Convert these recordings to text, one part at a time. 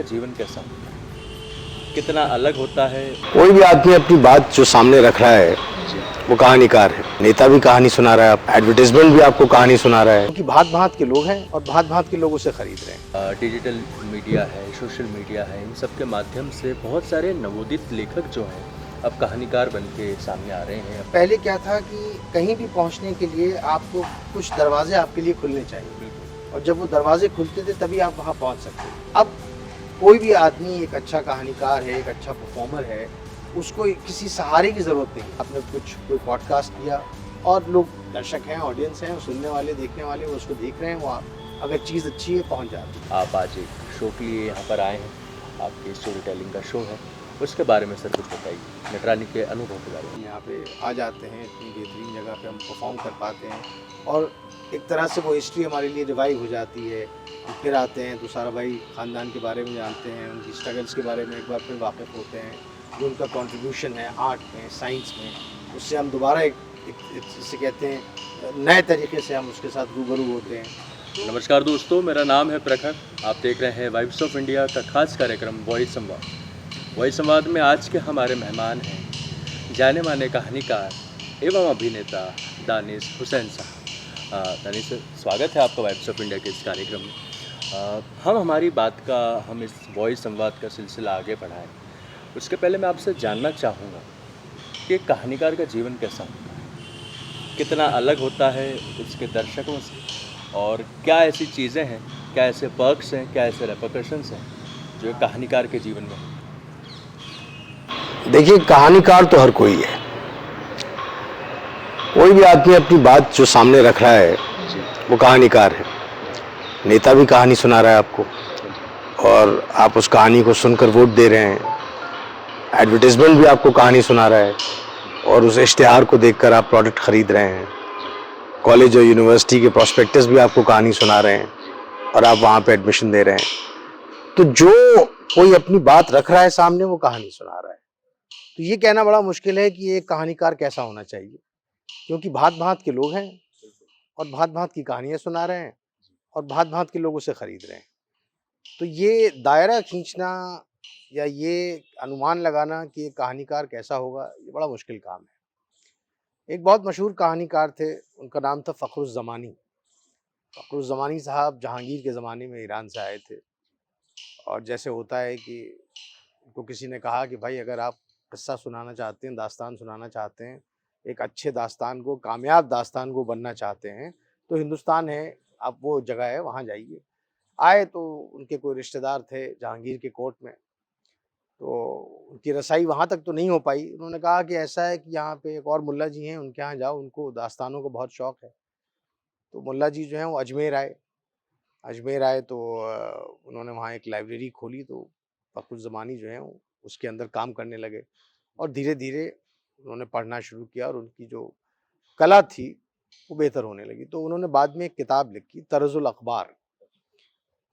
जीवन कैसा होता है? कितना अलग होता है? कोई भी आदमी अपनी बात जो सामने रख रहा है वो कहानीकार है। नेता भी कहानी सुना रहा है, एडवर्टाइजमेंट भी आपको कहानी सुना रहा है, क्योंकि भांत भांत के लोग हैं और भांत भांत के लोग उसे खरीद रहे हैं। डिजिटल मीडिया है, सोशल मीडिया है, इन सब के माध्यम से बहुत सारे नवोदित लेखक जो हैं अब कहानीकार बन के सामने आ रहे हैं। पहले क्या था कि कहीं भी पहुंचने के लिए आपको कुछ दरवाजे आपके लिए खुलने चाहिए, और जब वो दरवाजे खुलते थे तभी आप वहां पहुंच सकते थे। अब कोई भी आदमी एक अच्छा कहानीकार है, एक अच्छा परफॉर्मर है, उसको किसी सहारे की ज़रूरत नहीं। आपने कोई पॉडकास्ट किया और लोग दर्शक हैं, ऑडियंस हैं, सुनने वाले, देखने वाले, वो उसको देख रहे हैं, वो अगर चीज़ अच्छी है पहुंच जाती है। आप आज एक शो के लिए यहाँ पर आए हैं, आपकी स्टोरी टेलिंग का शो है, उसके बारे में सर कुछ बताइए, नटरानी के अनुभव के बारे में। यहाँ पे आ जाते हैं, इतनी बेहतरीन जगह पे हम परफॉर्म कर पाते हैं और एक तरह से वो हिस्ट्री हमारे लिए रिवाइव हो जाती है। हम फिर आते हैं तो सारा भाई ख़ानदान के बारे में जानते हैं, उनकी स्ट्रगल्स के बारे में एक बार फिर वाकिफ़ होते हैं, जो उनका कंट्रीब्यूशन है आर्ट में, साइंस में, उससे हम दोबारा एक जिसे कहते हैं नए तरीके से हम उसके साथ रूबरू होते हैं। नमस्कार दोस्तों, मेरा नाम है प्रखर। आप देख रहे हैं वाइब्स ऑफ इंडिया का खास कार्यक्रम वॉइस संवाद। वॉइस संवाद में आज के हमारे मेहमान हैं जाने माने कहानीकार एवं अभिनेता दानिश हुसैन साहब। दानिश सर, स्वागत है आपका वाइब्स ऑफ इंडिया के इस कार्यक्रम में। हम इस वॉइस संवाद का सिलसिला आगे बढ़ाएं, उसके पहले मैं आपसे जानना चाहूँगा कि एक कहानीकार का जीवन कैसा होता है, कितना अलग होता है उसके दर्शकों से, और क्या ऐसी चीज़ें हैं, क्या ऐसे पर्क्स हैं, क्या ऐसे रेपरकशंस हैं जो एक कहानीकार के जीवन में हैं? देखिए, कहानीकार तो हर कोई है। कोई भी आदमी अपनी बात जो सामने रख रहा है वो कहानीकार है। नेता भी कहानी सुना रहा है आपको और आप उस कहानी को सुनकर वोट दे रहे हैं। एडवर्टाइजमेंट भी आपको कहानी सुना रहा है और उस इश्तिहार को देखकर आप प्रोडक्ट खरीद रहे हैं। कॉलेज और यूनिवर्सिटी के प्रोस्पेक्टस भी आपको कहानी सुना रहे हैं और आप वहाँ पे एडमिशन दे रहे हैं। तो जो कोई अपनी बात रख रहा है सामने वो कहानी सुना रहा है। तो ये कहना बड़ा मुश्किल है कि एक कहानीकार कैसा होना चाहिए, क्योंकि भांत भांत के लोग हैं और भांत भांत की कहानियां सुना रहे हैं और भांत भांत के लोग उसे खरीद रहे हैं। तो ये दायरा खींचना या ये अनुमान लगाना कि एक कहानीकार कैसा होगा, ये बड़ा मुश्किल काम है। एक बहुत मशहूर कहानीकार थे, उनका नाम था फ़खरुज़्ज़मानी। फ़खरुज़्ज़मानी साहब जहांगीर के ज़माने में ईरान से आए थे, और जैसे होता है कि उनको किसी ने कहा कि भाई अगर आप किस्सा सुनाना चाहते हैं, दास्तान सुनाना चाहते हैं, एक अच्छे दास्तान को, कामयाब दास्तान को बनना चाहते हैं, तो हिंदुस्तान है, आप वो जगह है, वहाँ जाइए। आए तो उनके कोई रिश्तेदार थे जहांगीर के कोर्ट में, तो उनकी रसाई वहाँ तक तो नहीं हो पाई। उन्होंने कहा कि ऐसा है कि यहाँ पे एक और मुल्ला जी हैं, उनके यहाँ जाओ, उनको दास्तानों का बहुत शौक़ है। तो मुल्ला जी जो हैं वो अजमेर आए। अजमेर आए तो उन्होंने वहाँ एक लाइब्रेरी खोली, तो फ़खरुज़्ज़मानी जो हैं वो उसके अंदर काम करने लगे और धीरे-धीरे उन्होंने पढ़ना शुरू किया और उनकी जो कला थी वो बेहतर होने लगी। तो उन्होंने बाद में एक किताब लिखी, तर्जुल अख़बार।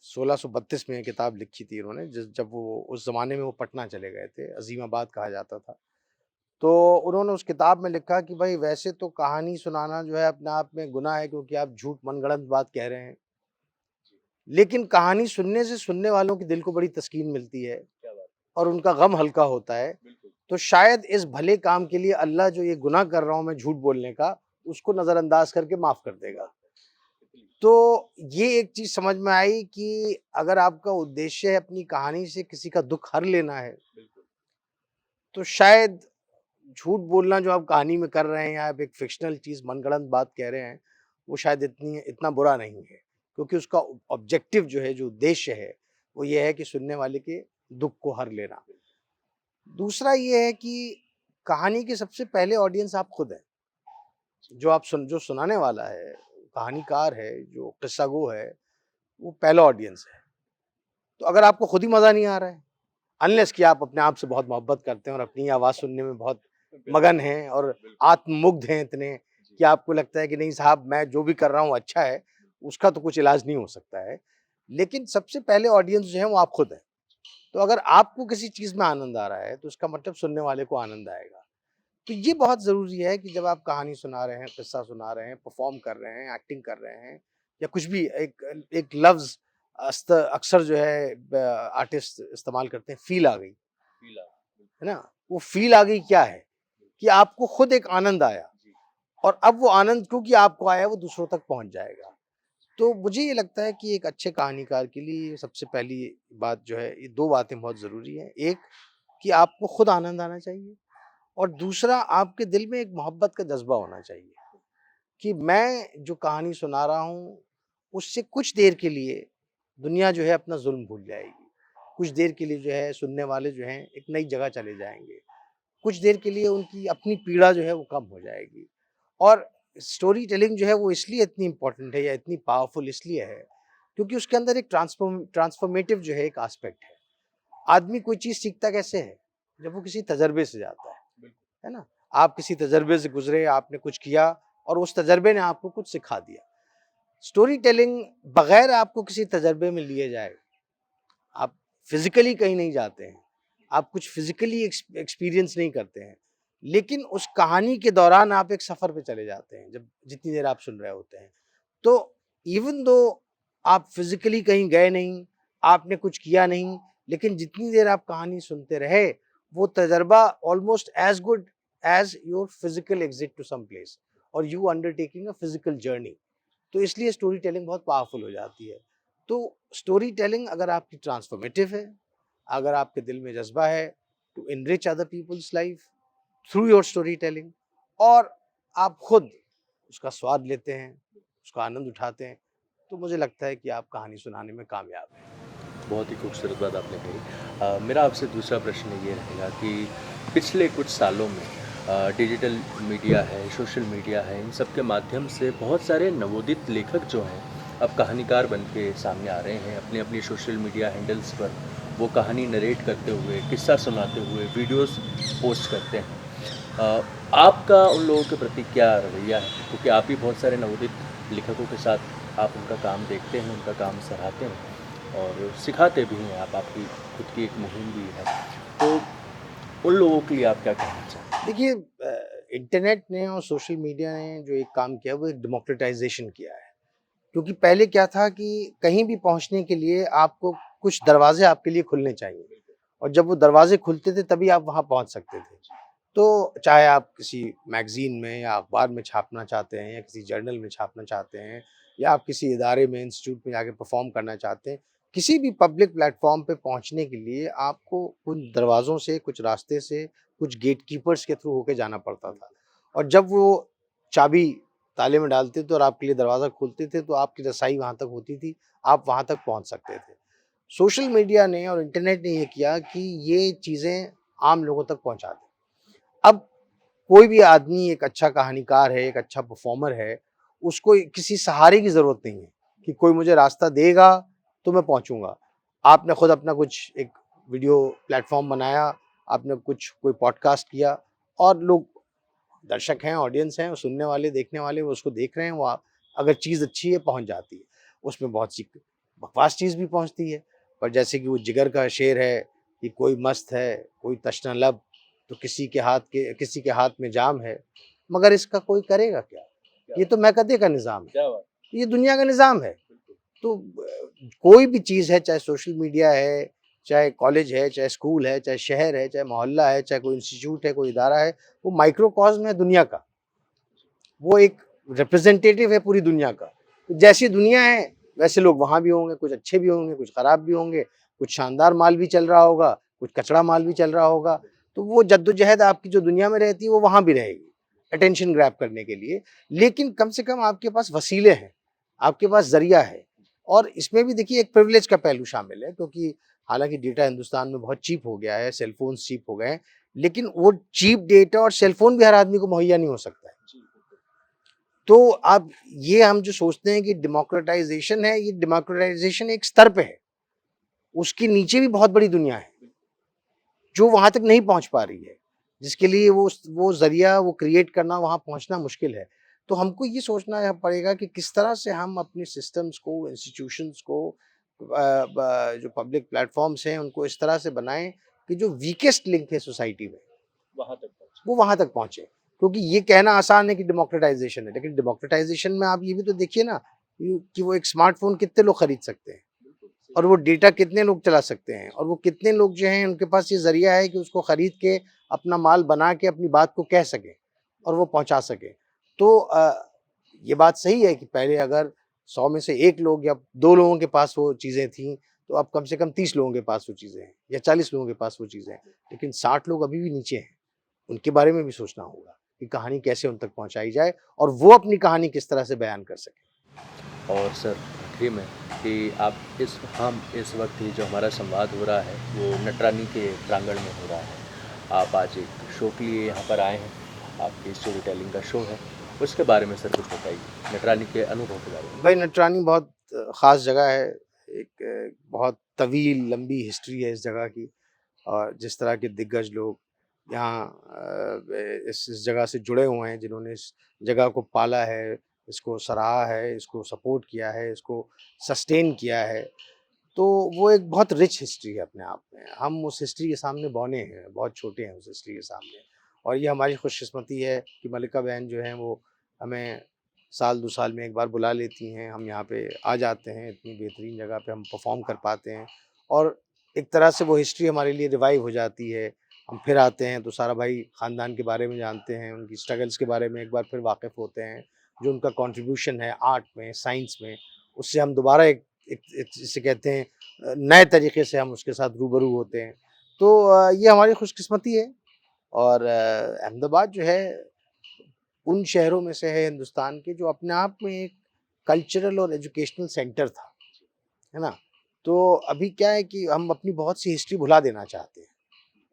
1632 में ये किताब लिखी थी उन्होंने, जब वो उस ज़माने में वो पटना चले गए थे, अज़ीमाबाद कहा जाता था। तो उन्होंने उस किताब में लिखा कि भाई वैसे तो कहानी सुनाना जो है अपने आप में गुनाह है, क्योंकि आप झूठ मनगढ़ंत बात कह रहे हैं। लेकिन कहानी सुनने से सुनने वालों के दिल को बड़ी तस्कीन मिलती है और उनका गम हल्का होता है। तो शायद इस भले काम के लिए अल्लाह जो ये गुनाह कर रहा हूँ मैं झूठ बोलने का, उसको नज़रअंदाज करके माफ़ कर देगा। तो ये एक चीज़ समझ में आई कि अगर आपका उद्देश्य है अपनी कहानी से किसी का दुःख हर लेना है, तो शायद झूठ बोलना जो आप कहानी में कर रहे हैं या आप एक फ़िक्शनल चीज़ मनगढ़ंत बात कह रहे हैं, वो शायद इतना बुरा नहीं है। क्योंकि उसका ऑब्जेक्टिव जो है, जो उद्देश्य है, वो ये है कि सुनने वाले के दुःख को हर लेना। दूसरा ये है कि कहानी के सबसे पहले ऑडियंस आप खुद हैं। जो सुनाने वाला है, कहानीकार है, जो किस्सा गो है, वो पहला ऑडियंस है। तो अगर आपको खुद ही मज़ा नहीं आ रहा है, अनलेस कि आप अपने आप से बहुत मोहब्बत करते हैं और अपनी आवाज़ सुनने में बहुत मगन हैं और आत्ममुग्ध हैं इतने कि आपको लगता है कि नहीं साहब, मैं जो भी कर रहा हूँ अच्छा है, उसका तो कुछ इलाज नहीं हो सकता है। लेकिन सबसे पहले ऑडियंस जो है वो आप खुद हैं। तो अगर आपको किसी चीज़ में आनंद आ रहा है, तो इसका मतलब सुनने वाले को आनंद आएगा। तो ये बहुत ज़रूरी है कि जब आप कहानी सुना रहे हैं, किस्सा सुना रहे हैं, परफ़ॉर्म कर रहे हैं, एक्टिंग कर रहे हैं, या कुछ भी एक एक लफ्ज़ अक्सर जो है आर्टिस्ट इस्तेमाल करते हैं, फील आ गई, है ना। वो फील आ गई क्या है कि आपको खुद एक आनंद आया, और अब वो आनंद क्योंकि आपको आया वो दूसरों तक पहुंच जाएगा। तो मुझे ये लगता है कि एक अच्छे कहानीकार के लिए सबसे पहली बात जो है, ये दो बातें बहुत ज़रूरी हैं। एक कि आपको खुद आनंद आना चाहिए, और दूसरा आपके दिल में एक मोहब्बत का जज्बा होना चाहिए कि मैं जो कहानी सुना रहा हूँ उससे कुछ देर के लिए दुनिया जो है अपना जुल्म भूल जाएगी, कुछ देर के लिए जो है सुनने वाले जो हैं एक नई जगह चले जाएंगे, कुछ देर के लिए उनकी अपनी पीड़ा जो है वो कम हो जाएगी। और स्टोरी टेलिंग जो है वो इसलिए इतनी इम्पोर्टेंट है या इतनी पावरफुल इसलिए है क्योंकि उसके अंदर एक ट्रांसफॉर्मेटिव जो है एक एस्पेक्ट है। आदमी कोई चीज़ सीखता कैसे है? जब वो किसी तजर्बे से जाता है ना। आप किसी तजर्बे से गुजरे, आपने कुछ किया और उस तजर्बे ने आपको कुछ सिखा दिया। स्टोरी टेलिंग बगैर आपको किसी तजर्बे में लिए जाए, आप फिजिकली कहीं नहीं जाते हैं, आप कुछ फिजिकली एक्सपीरियंस नहीं करते हैं, लेकिन उस कहानी के दौरान आप एक सफ़र पे चले जाते हैं जब जितनी देर आप सुन रहे होते हैं। तो इवन दो आप फिजिकली कहीं गए नहीं, आपने कुछ किया नहीं, लेकिन जितनी देर आप कहानी सुनते रहे वो तजर्बा almost as good as your physical exit to some place or you undertaking a physical journey. तो इसलिए स्टोरी टेलिंग बहुत पावरफुल हो जाती है। तो स्टोरी टेलिंग अगर आपकी ट्रांसफॉर्मेटिव है, अगर आपके दिल में जज्बा है to enrich other people's life through your story telling, और आप खुद उसका स्वाद लेते हैं, उसका आनंद उठाते हैं, तो मुझे लगता है कि आप कहानी सुनाने में कामयाब हैं। बहुत ही खूबसूरत बात आपने कही। मेरा आपसे दूसरा प्रश्न ये रहेगा कि पिछले कुछ सालों में डिजिटल मीडिया है, सोशल मीडिया है, इन सब के माध्यम से बहुत सारे नवोदित लेखक जो हैं अब कहानीकार बन के सामने आ रहे हैं। अपनी अपनी सोशल मीडिया हैंडल्स पर वो कहानी नरेट करते हुए, किस्सा सुनाते हुए वीडियोस पोस्ट करते हैं। आपका उन लोगों के प्रति क्या रवैया है? क्योंकि आप भी बहुत सारे नवोदित लेखकों के साथ आप उनका काम देखते हैं, उनका काम सराहते हैं और सिखाते भी हैं आप, आपकी खुद की एक मुहिम भी है। तो उन लोगों के लिए आप क्या कहना चाहें? देखिए, इंटरनेट ने और सोशल मीडिया ने जो एक काम किया वो एक डेमोक्रेटाइजेशन किया है। क्योंकि पहले क्या था कि कहीं भी पहुंचने के लिए आपको कुछ दरवाजे आपके लिए खुलने चाहिए, और जब वो दरवाजे खुलते थे तभी आप वहां पहुंच सकते थे। तो चाहे आप किसी मैगजीन में या अखबार में छापना चाहते हैं या किसी जर्नल में छापना चाहते हैं या आप किसी इदारे में, इंस्टीट्यूट में जाके परफॉर्म करना चाहते हैं, किसी भी पब्लिक प्लेटफॉर्म पे पहुंचने के लिए आपको कुछ दरवाज़ों से, कुछ रास्ते से, कुछ गेट कीपर्स के थ्रू होके जाना पड़ता था। और जब वो चाबी ताले में डालते थे और आपके लिए दरवाज़ा खोलते थे तो आपकी रसाई वहाँ तक होती थी, आप वहाँ तक पहुँच सकते थे। सोशल मीडिया ने और इंटरनेट ने ये किया कि ये चीज़ें आम लोगों तक पहुँचा दी। अब कोई भी आदमी एक अच्छा कहानीकार है, एक अच्छा परफॉर्मर है, उसको किसी सहारे की ज़रूरत नहीं है कि कोई मुझे रास्ता देगा तो मैं पहुंचूंगा। आपने खुद अपना कुछ एक वीडियो प्लेटफॉर्म बनाया, आपने कुछ कोई पॉडकास्ट किया और लोग, दर्शक हैं, ऑडियंस हैं, सुनने वाले, देखने वाले, वो उसको देख रहे हैं, वो अगर चीज़ अच्छी है पहुंच जाती है। उसमें बहुत सी बकवास चीज़ भी पहुंचती है, पर जैसे कि वो जिगर का शेर है कि कोई मस्त है, कोई तश्ना लब, तो किसी के हाथ में जाम है, मगर इसका कोई करेगा क्या? ये तो मैकदे का निज़ाम है, क्या बात? ये दुनिया का निज़ाम है। तो कोई भी चीज़ है, चाहे सोशल मीडिया है, चाहे कॉलेज है, चाहे स्कूल है, चाहे शहर है, चाहे मोहल्ला है, चाहे कोई इंस्टीट्यूट है, कोई इदारा है, वो माइक्रोकॉस्म है दुनिया का। वो एक रिप्रेजेंटेटिव है पूरी दुनिया का। तो जैसी दुनिया है वैसे लोग वहाँ भी होंगे, कुछ अच्छे भी होंगे, कुछ ख़राब भी होंगे, कुछ शानदार माल भी चल रहा होगा, कुछ कचड़ा माल भी चल रहा होगा। तो वो जद्दोजहद आपकी जो दुनिया में रहती है वो वहाँ भी रहेगी, अटेंशन ग्रैब करने के लिए। लेकिन कम से कम आपके पास वसीले हैं, आपके पास ज़रिया है। और इसमें भी देखिए एक प्रिविलेज का पहलू शामिल है, क्योंकि हालांकि डेटा हिंदुस्तान में बहुत चीप हो गया है, सेलफोन चीप हो गए हैं, लेकिन वो चीप डेटा और सेलफोन भी हर आदमी को मुहैया नहीं हो सकता है। तो अब ये हम जो सोचते हैं कि डेमोक्रेटाइजेशन है, ये डेमोक्रेटाइजेशन एक स्तर पे है, उसके नीचे भी बहुत बड़ी दुनिया है जो वहां तक नहीं पहुंच पा रही है, जिसके लिए वो जरिया वो क्रिएट करना, वहां पहुंचना मुश्किल है। तो हमको ये सोचना पड़ेगा कि किस तरह से हम अपने सिस्टम्स को, इंस्टीट्यूशंस को, जो पब्लिक प्लेटफॉर्म्स हैं उनको इस तरह से बनाएं कि जो वीकेस्ट लिंक है सोसाइटी में वो वहां तक पहुंचे। क्योंकि ये कहना आसान है कि डेमोक्रेटाइजेशन है, लेकिन डेमोक्रेटाइजेशन में आप ये भी तो देखिए ना कि वो एक स्मार्टफोन कितने लोग खरीद सकते हैं, और वो डेटा कितने लोग चला सकते हैं, और वो कितने लोग जो हैं उनके पास ये ज़रिया है कि उसको ख़रीद के अपना माल बना के अपनी बात को कह सकें और वो पहुंचा सकें। तो ये बात सही है कि पहले अगर 100 में से 1 लोग या 2 लोगों के पास वो चीज़ें थीं, तो अब कम से कम 30 लोगों के पास वो चीज़ें हैं या 40 लोगों के पास वो चीज़ें हैं। लेकिन 60 लोग अभी भी नीचे हैं, उनके बारे में भी सोचना होगा कि कहानी कैसे उन तक पहुँचाई जाए और वो अपनी कहानी किस तरह से बयान कर सकें। और सर आखिरी में कि आप इस वक्त ही जो हमारा संवाद हो रहा है वो नटरानी के प्रांगण में हो रहा है। आप आज एक शो के लिए यहाँ पर आए हैं, आपकी स्टोरी टेलिंग का शो है, उसके बारे में सर कुछ बताइए, नटरानी के अनुभव के बारे में। भाई नटरानी बहुत ख़ास जगह है, एक बहुत तवील लंबी हिस्ट्री है इस जगह की, और जिस तरह के दिग्गज लोग यहाँ इस जगह से जुड़े हुए हैं, जिन्होंने इस जगह को पाला है, इसको सराहा है, इसको सपोर्ट किया है, इसको सस्टेन किया है, तो वो एक बहुत रिच हिस्ट्री है अपने आप में। हम उस हिस्ट्री के सामने बौने हैं, बहुत छोटे हैं उस हिस्ट्री के सामने, और ये हमारी खुशकिस्मती है कि मलिका बहन जो हैं वो हमें साल 2 साल में एक बार बुला लेती हैं, हम यहाँ पे आ जाते हैं, इतनी बेहतरीन जगह पे हम परफॉर्म कर पाते हैं, और एक तरह से वो हिस्ट्री हमारे लिए रिवाइव हो जाती है। हम फिर आते हैं तो सारा भाई ख़ानदान के बारे में जानते हैं, उनकी स्ट्रगल्स के बारे में एक बार फिर वाकिफ़ होते हैं, जो उनका कंट्रीब्यूशन है आर्ट में, साइंस में, उससे हम दोबारा एक जिसे कहते हैं नए तरीके से हम उसके साथ रूबरू होते हैं। तो ये हमारी खुशकिस्मती है, और अहमदाबाद जो है उन शहरों में से है हिंदुस्तान के जो अपने आप में एक कल्चरल और एजुकेशनल सेंटर था, है ना? तो अभी क्या है कि हम अपनी बहुत सी हिस्ट्री भुला देना चाहते हैं,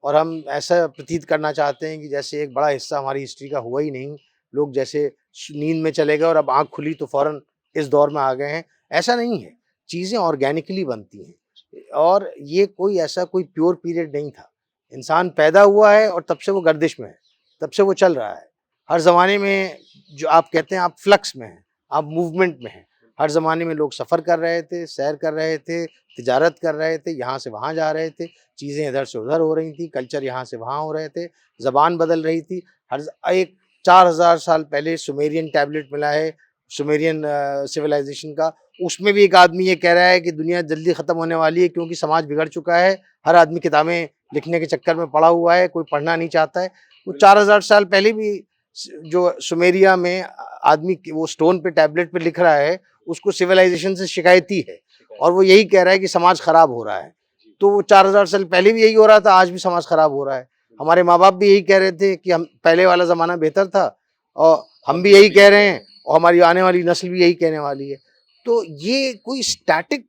और हम ऐसा प्रतीत करना चाहते हैं कि जैसे एक बड़ा हिस्सा हमारी हिस्ट्री का हुआ ही नहीं, लोग जैसे नींद में चले गए और अब आँख खुली तो फ़ौरन इस दौर में आ गए हैं। ऐसा नहीं है, चीज़ें ऑर्गेनिकली बनती हैं, और ये कोई ऐसा कोई प्योर पीरियड नहीं था। इंसान पैदा हुआ है और तब से वो गर्दिश में है, तब से वो चल रहा है। हर ज़माने में जो आप कहते हैं आप फ्लक्स में हैं, आप मूवमेंट में हैं। हर ज़माने में लोग सफ़र कर रहे थे, सैर कर रहे थे, तिजारत कर रहे थे, यहाँ से वहाँ जा रहे थे, चीज़ें इधर से उधर हो रही थी, कल्चर यहाँ से वहाँ हो रहे थे, ज़बान बदल रही थी। एक 4000 साल पहले सुमेरियन टैबलेट मिला है, सुमेरियन सिविलाइजेशन का, उसमें भी एक आदमी ये कह रहा है कि दुनिया जल्दी ख़त्म होने वाली है क्योंकि समाज बिगड़ चुका है, हर आदमी किताबें लिखने के चक्कर में पड़ा हुआ है, कोई पढ़ना नहीं चाहता है। वो 4000 साल पहले भी जो सुमेरिया में आदमी वो स्टोन पे टैबलेट पे लिख रहा है, उसको सिविलाइजेशन से शिकायती है, और वो यही कह रहा है कि समाज खराब हो रहा है। तो वो 4000 साल पहले भी यही हो रहा था, आज भी समाज खराब हो रहा है। हमारे माँ बाप भी यही कह रहे थे कि हम पहले वाला ज़माना बेहतर था, और हम भी यही कह रहे हैं, और हमारी आने वाली नस्ल भी यही कहने वाली है। तो ये कोई स्टैटिक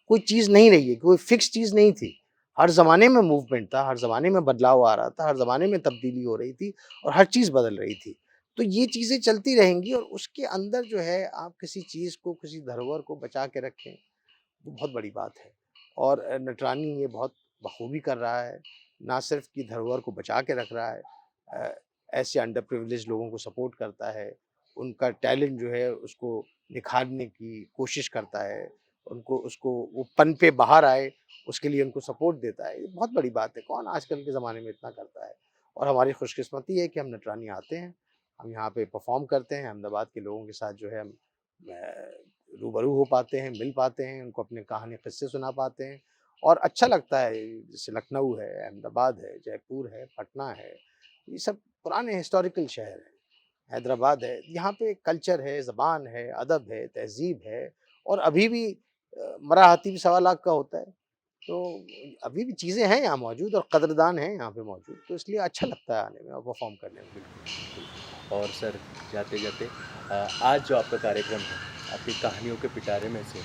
कोई चीज़ नहीं रही है, कोई फिक्स चीज़ नहीं थी। हर ज़माने में मूवमेंट था, हर ज़माने में बदलाव आ रहा था, हर ज़माने में तब्दीली हो रही थी, और हर चीज़ बदल रही थी। तो ये चीज़ें चलती रहेंगी, और उसके अंदर जो है आप किसी चीज़ को, किसी धरोहर को बचा के रखें, वो बहुत बड़ी बात है। और नटरानी ये बहुत बखूबी कर रहा है, ना सिर्फ कि धरोहर को बचा के रख रहा है, ऐसे अंडर प्रिविलेज लोगों को सपोर्ट करता है, उनका टैलेंट जो है उसको निखारने की कोशिश करता है, उनको उसको वो पन पे बाहर आए उसके लिए उनको सपोर्ट देता है। ये बहुत बड़ी बात है, कौन आजकल के ज़माने में इतना करता है। और हमारी खुशकिस्मती है कि हम नटरानी आते हैं, हम यहाँ पे परफॉर्म करते हैं, अहमदाबाद के लोगों के साथ जो है हम रूबरू हो पाते हैं, मिल पाते हैं, उनको अपने कहानी किस्से सुना पाते हैं, और अच्छा लगता है। जैसे लखनऊ है, अहमदाबाद है, जयपुर है, पटना है, ये सब पुराने हिस्टोरिकल शहर हैं, हैदराबाद है, यहाँ पे कल्चर है, ज़बान है, अदब है, तहज़ीब है, और अभी भी मरा हाथी भी 1.25 लाख का होता है। तो अभी भी चीज़ें हैं यहाँ मौजूद, और कदरदान हैं यहाँ पे मौजूद, तो इसलिए अच्छा लगता है आने में और परफॉर्म करने में। बिल्कुल। और सर जाते जाते आज जो आपका कार्यक्रम है, आपकी कहानियों के पिटारे में से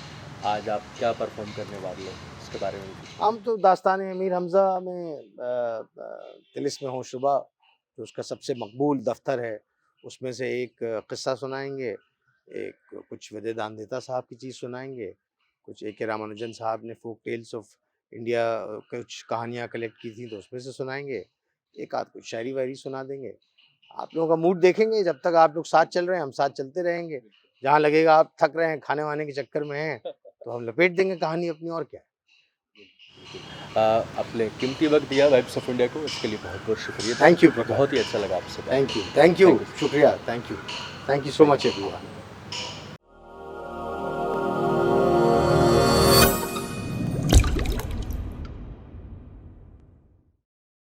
आज आप क्या परफॉर्म करने वाले हैं, इसके बारे में भी। हम तो दास्तान अमीर हमज़ा में तिलिस्म होशरुबा, जो उसका सबसे मकबूल दफ्तर है, उसमें से एक किस्सा सुनाएंगे, एक कुछ विजय दानदेता साहब की चीज़ सुनाएंगे, कुछ ए.के. रामानुजन साहब ने फोक टेल्स ऑफ इंडिया कुछ कहानियाँ कलेक्ट की थी तो उसमें से सुनाएंगे, एक आध कुछ शायरी वायरी सुना देंगे। आप लोगों का मूड देखेंगे, जब तक आप लोग साथ चल रहे हैं हम साथ चलते रहेंगे, जहाँ लगेगा आप थक रहे हैं, खाने वाने के चक्कर में हैं, तो हम लपेट देंगे कहानी अपनी, और क्या। अपने कीमती वक्त दिया वाइब्स ऑफ इंडिया को, इसके लिए बहुत बहुत शुक्रिया। Thank you. बहुत ही अच्छा लगा आपसे। थैंक यू, शुक्रिया, thank you so much everyone.